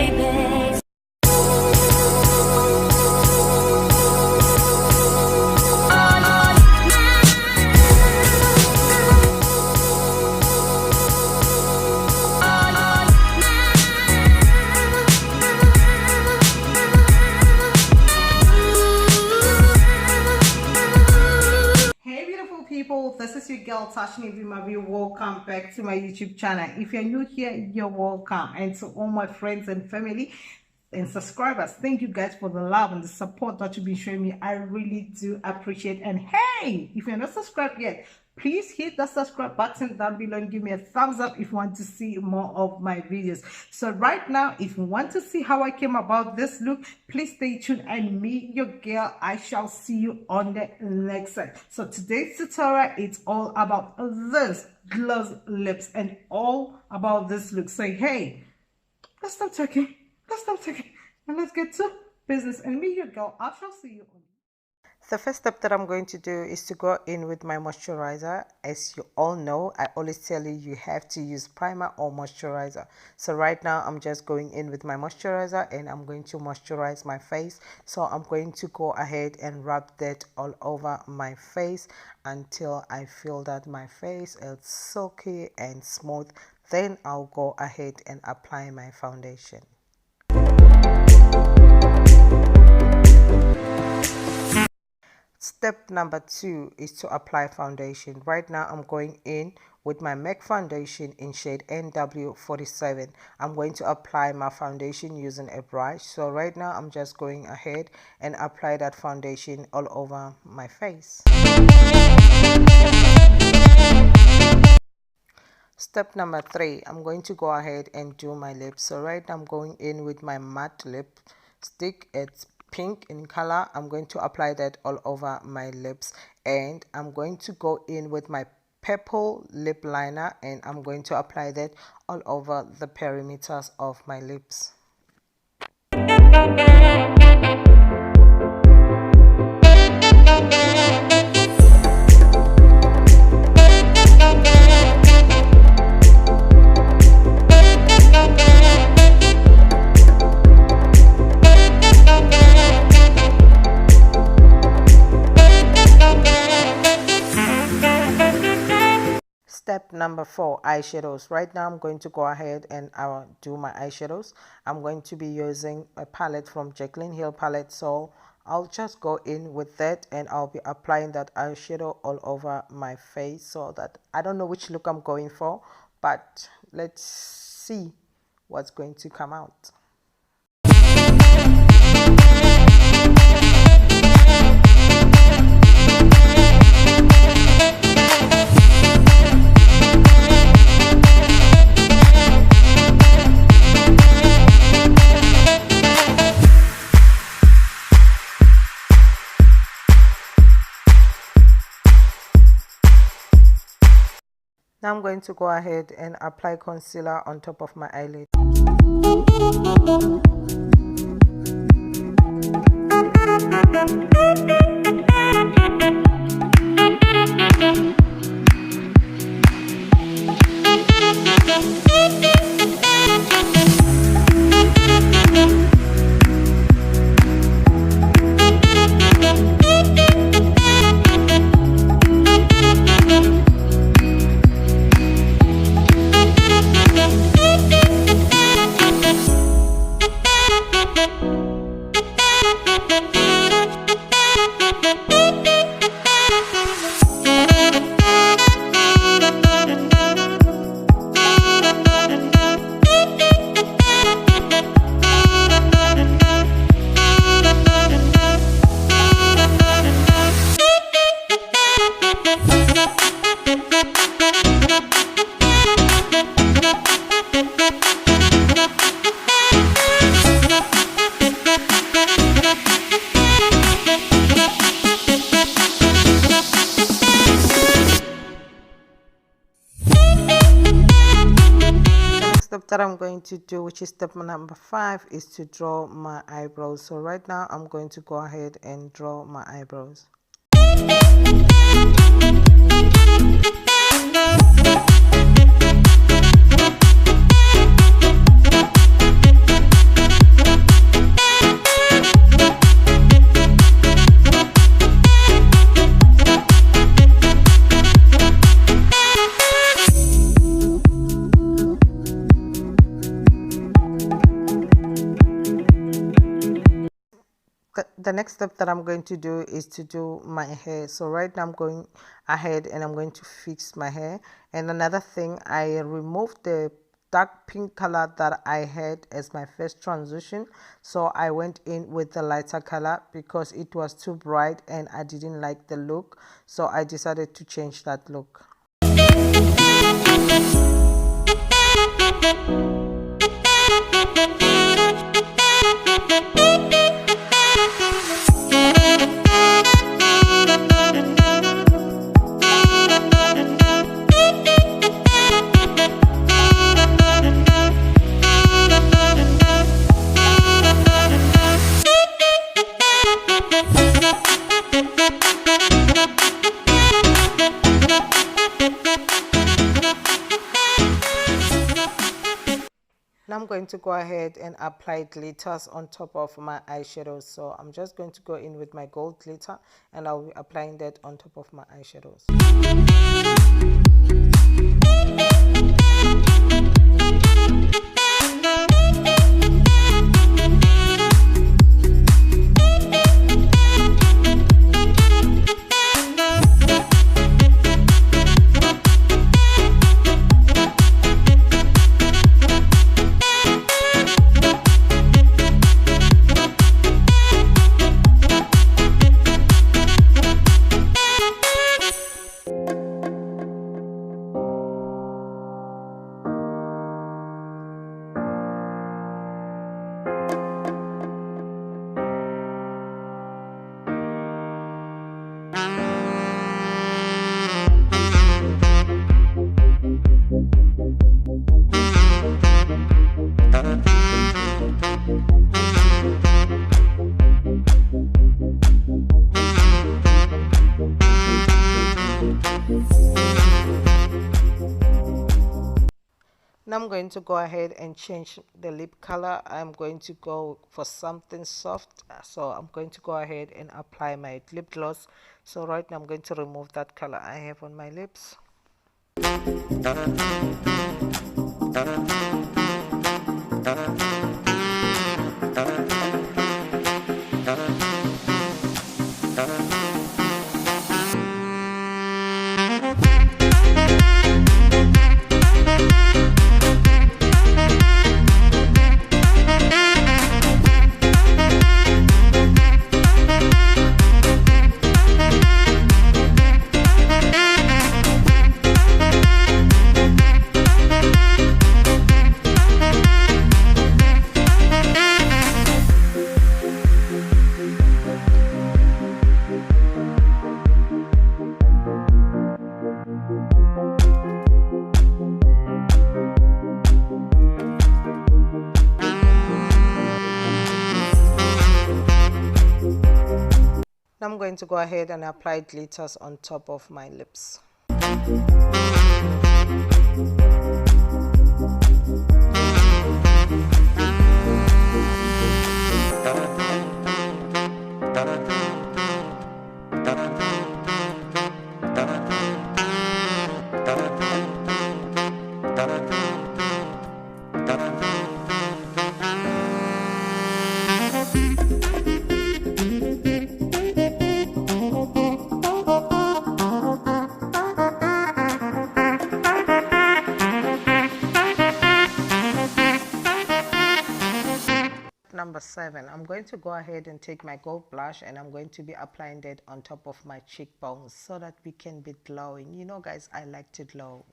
baby. People, this is your girl Tashnee.V.Mavee. Welcome back to my YouTube channel. If you're new here, you're welcome. And to all my friends and family and subscribers, thank you guys for the love and the support that you've been showing me. I really do appreciate. And hey, if you're not subscribed yet, please hit the subscribe button down below and give me a thumbs up if you want to see more of my videos. So right now, if you want to see how I came about this look, please stay tuned and me, your girl, I shall see you on the next side. So today's tutorial, it's all about this glossy lips and all about this look. So hey, let's stop talking, and let's get to business. And me, your girl, I shall see you on. The first step that I'm going to do is to go in with my moisturizer. As you all know, I always tell you, you have to use primer or moisturizer. So right now I'm just going in with my moisturizer and I'm going to moisturize my face. So I'm going to go ahead and rub that all over my face until I feel that my face is silky and smooth. Then I'll go ahead and apply my foundation. Step number 2 is to apply foundation. Right now I'm going in with my MAC foundation in shade NW47. I'm going to apply my foundation using a brush. So right now I'm just going ahead and apply that foundation all over my face. Step number 3, I'm going to go ahead and do my lips. So right now I'm going in with my matte lipstick. It's pink in color. I'm going to apply that all over my lips, and I'm going to go in with my purple lip liner and I'm going to apply that all over the perimeters of my lips. Step number 4, eyeshadows. Right now I'm going to go ahead and I'll do my eyeshadows. I'm going to be using a palette from Jaclyn Hill palette, so I'll just go in with that and I'll be applying that eyeshadow all over my face, so that I don't know which look I'm going for, but let's see what's going to come out. Now I'm going to go ahead and apply concealer on top of my eyelid. Step that I'm going to do, which is step number 5, is to draw my eyebrows. So right now I'm going to go ahead and draw my eyebrows. the next step that I'm going to do is to do my hair. So right now I'm going ahead and I'm going to fix my hair. And another thing, I removed the dark pink color that I had as my first transition, so I went in with the lighter color because it was too bright and I didn't like the look, so I decided to change that look. Now I'm going to go ahead and apply glitters on top of my eyeshadows. So I'm just going to go in with my gold glitter and I'll be applying that on top of my eyeshadows. Now I'm going to go ahead and change the lip color. I'm going to go for something soft, so I'm going to go ahead and apply my lip gloss. So right now I'm going to remove that color I have on my lips. I'm going to go ahead and apply glitters on top of my lips. Number 7, I'm going to go ahead and take my gold blush and I'm going to be applying that on top of my cheekbones so that we can be glowing. You know guys, I like to glow.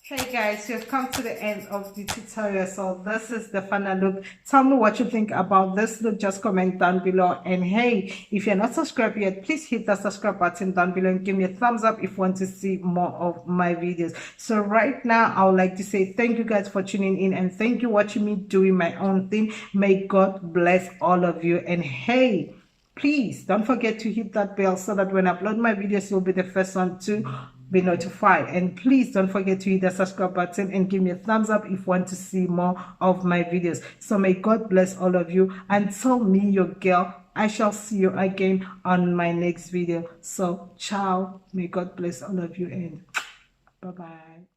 Hey guys, you've come to the end of the tutorial. So this is the final look. Tell me what you think about this look. Just comment down below. And hey, if you're not subscribed yet, please hit the subscribe button down below and give me a thumbs up if you want to see more of my videos. So right now, I would like to say thank you guys for tuning in and thank you for watching me doing my own thing. May God bless all of you. And hey, please don't forget to hit that bell so that when I upload my videos, you'll be the first one to be notified. And please don't forget to hit the subscribe button and give me a thumbs up if you want to see more of my videos. So may God bless all of you. Until me, your girl, I shall see you again on my next video. So ciao, may God bless all of you, and bye bye.